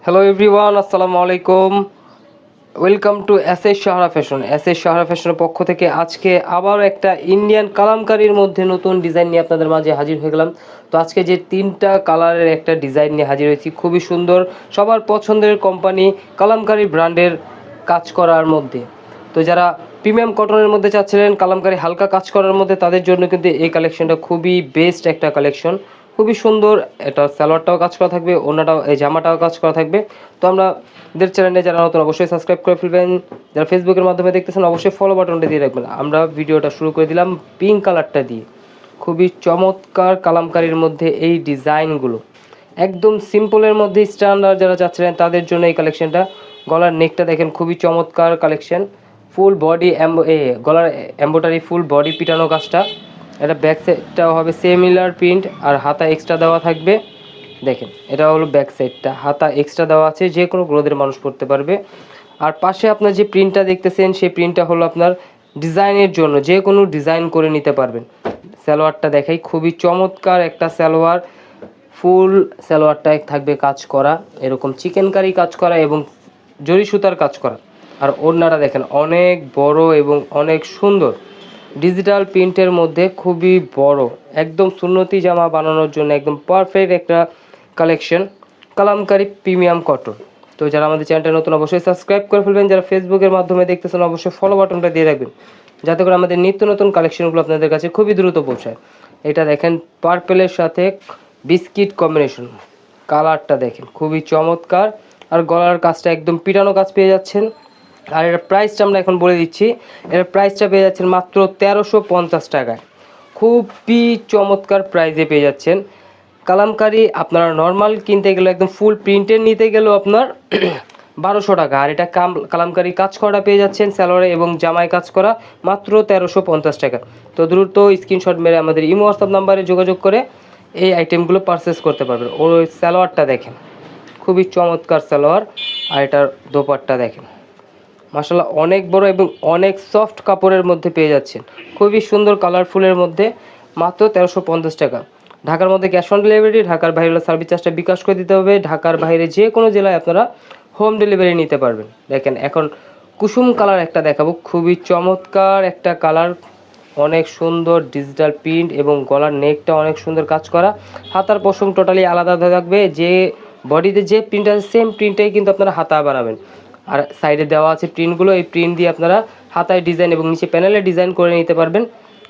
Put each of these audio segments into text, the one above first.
Hello everyone, আসসালামু আলাইকুম। Welcome to S Sahara fashion. Sahara ফ্যাশনের পক্ষ থেকে আজকে আবার একটা ইন্ডিয়ান কালামকারীর মধ্যে নতুন ডিজাইন নিয়ে আপনাদের মাঝে হাজির হয়ে গেলাম। তো আজকে যে তিনটা কালারের একটা ডিজাইন নিয়ে হাজির হয়েছি, খুবই সুন্দর, সবার পছন্দের কোম্পানি কালামকারী ব্র্যান্ডের কাজ করার মধ্যে। তো যারা প্রিমিয়াম কটনের মধ্যে চাচ্ছিলেন কালামকারী হালকা কাজ করার মধ্যে, তাদের জন্য কিন্তু এই কালেকশনটা খুবই বেস্ট একটা কালেকশন, খুবই সুন্দর। এটা সালোয়ারটাও কাজ করা থাকবে, অন্যটাও এই জামাটাও কাজ করা থাকবে। তো আমাদের চ্যানেলে যারা নতুন অবশ্যই সাবস্ক্রাইব করে ফেলবেন, যারা ফেসবুকের মাধ্যমে দেখতেছেন অবশ্যই ফলো বাটনটা দিয়ে রাখবেন। আমরা ভিডিওটা শুরু করে দিলাম পিঙ্ক কালারটা দিয়ে। খুবই চমৎকার কালামকারীর মধ্যে এই ডিজাইনগুলো, একদম সিম্পলের মধ্যে স্ট্যান্ডার্ড যারা চাচ্ছিলেন তাদের জন্য এই কালেকশনটা। গলার নেকটা দেখেন, খুবই চমৎকার কালেকশন, ফুল বডি গলার এম্বোটারি ফুল বডি পিটানো কাজটা। এটা ব্যাক সাইডটাও হবে সিমিলার প্রিন্ট, আর হাতা এক্সট্রা দেওয়া থাকবে। দেখেন, এটা হলো ব্যাক সাইডটা, হাতা এক্সট্রা দেওয়া আছে, যে কোনো গ্রোদের মানুষ করতে পারবে। আর পাশে আপনার যে প্রিন্টটা দেখতেছেন, সেই প্রিন্টটা হলো আপনার ডিজাইনের জন্য, যে কোনো ডিজাইন করে নিতে পারবেন। সালোয়ারটা দেখাই, খুবই চমৎকার একটা সালোয়ার, ফুল সালোয়ারটা থাকবে কাজ করা, এরকম চিকেন কারি কাজ করা এবং জরি সুতার কাজ করা। আর ওড়নাটা দেখেন, অনেক বড় এবং অনেক সুন্দর, ডিজিটাল প্রিন্টের মধ্যে খুবই বড়, একদম সুন্নতি জামা বানানোর জন্য একদম পারফেক্ট একটা কালেকশন, কালামকারী প্রিমিয়াম কটন। তো যারা আমাদের চ্যানেলটা নতুন অবশ্যই সাবস্ক্রাইব করে ফেলবেন, যারা ফেসবুকের মাধ্যমে দেখতেছেন অবশ্যই ফলো বাটনটা দিয়ে রাখবেন, যাতে করে আমাদের নিত্য নতুন কালেকশনগুলো আপনাদের কাছে খুবই দ্রুত পৌঁছায়। এটা দেখেন পার্পেলের সাথে বিস্কিট কম্বিনেশন, কালারটা দেখেন খুবই চমৎকার। আর গলার কাজটা একদম পিটানো কাজ পেয়ে যাচ্ছেন। আর এর প্রাইসটা আমরা এখন বলে দিচ্ছি, এর প্রাইসটা পেয়ে যাচ্ছেন মাত্র 1350 টাকায়। খুবই চমৎকার প্রাইসে পেয়ে যাচ্ছেন। কালামকারী আপনারা নর্মাল কিনতে গেলে একদম ফুল প্রিন্টের নিতে গেলেও আপনার 1200 টাকা, আর এটা কালামকারী কাজ করা পেয়ে যাচ্ছেন সালোয়ারে এবং জামায় কাজ করা মাত্র 1350 টাকা। তো দ্রুত স্ক্রিনশট মেরে আমাদের ইমো হোয়াটসঅ্যাপ নাম্বারে যোগাযোগ করে এই আইটেমগুলো পারচেস করতে পারবেন। ওর ওই সালোয়ারটা দেখেন, খুবই চমৎকার সালোয়ার। আর এটার দোপাট্টা দেখেন, মাশাআল্লাহ অনেক বড় এবং অনেক সফট কাপড়ের মধ্যে পেয়ে যাচ্ছেন, খুবই সুন্দর কালারফুলের মধ্যে, মাত্র 1350 টাকা। ঢাকার মধ্যে ক্যাশ অন ডেলিভারি, ঢাকার বাইরে হলে সার্ভিস চার্জটা বিকাশ করে দিতে হবে। ঢাকার বাইরে যে কোনো জেলায় আপনারা হোম ডেলিভারি নিতে পারবেন। দেখেন এখন কুসুম কালার একটা দেখাবো, খুবই চমৎকার একটা কালার, অনেক সুন্দর ডিজিটাল প্রিন্ট এবং গলার নেকটা অনেক সুন্দর কাজ করা। হাতার পশম টোটালি আলাদা থাকবে, যে বডিতে যে প্রিন্ট আছে সেম প্রিন্টটাই কিন্তু আপনারা হাতা বানাবেন। আর সাইডে দেওয়া আছে প্রিন্টগুলো, এই প্রিন্ট দিয়ে আপনারা হাতায় ডিজাইন এবং নিচে প্যানেলে ডিজাইন করে নিতে পারবেন।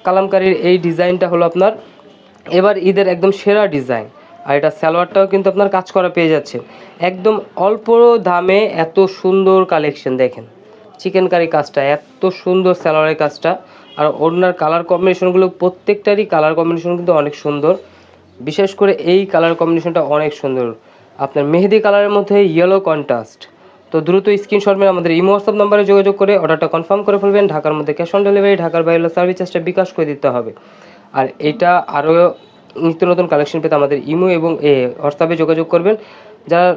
কালামকারীর এই ডিজাইনটা হলো আপনার এবার ঈদের একদম সেরা ডিজাইন। আর এটা সালোয়ারটাও কিন্তু আপনার কাজ করা পেয়ে যাচ্ছে, একদম অল্প দামে এত সুন্দর কালেকশন। দেখেন চিকেন কারি কাজটা, এত সুন্দর সালোয়ারের কাজটা। আর ওড়নার কালার কম্বিনেশনগুলো, প্রত্যেকটারই কালার কম্বিনেশন কিন্তু অনেক সুন্দর, বিশেষ করে এই কালার কম্বিনেশনটা অনেক সুন্দর, আপনার মেহেদি কালারের মধ্যে ইয়েলো কন্ট্রাস্ট। তো দ্রুত স্ক্রিনশট মেরে আমাদের ইমো হোয়াটসঅ্যাপ নাম্বারে যোগাযোগ করে অর্ডারটা কনফার্ম করে ফেলবেন। ঢাকার মধ্যে ক্যাশ অন ডেলিভারি, ঢাকার বাইরে সার্ভিস চার্জটা বিকাশ করে দিতে হবে। আর এটা আরও নিত্য নতুন কালেকশন পেতে আমাদের ইমো এবং হোয়াটসঅ্যাপে যোগাযোগ করবেন। যারা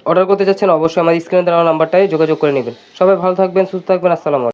অর্ডার করতে চাচ্ছেন অবশ্যই আমাদের স্ক্রিনে দেওয়া নাম্বারটায় যোগাযোগ করে নেবেন। সবাই ভালো থাকবেন, সুস্থ থাকবেন, আসসালামু আলাইকুম।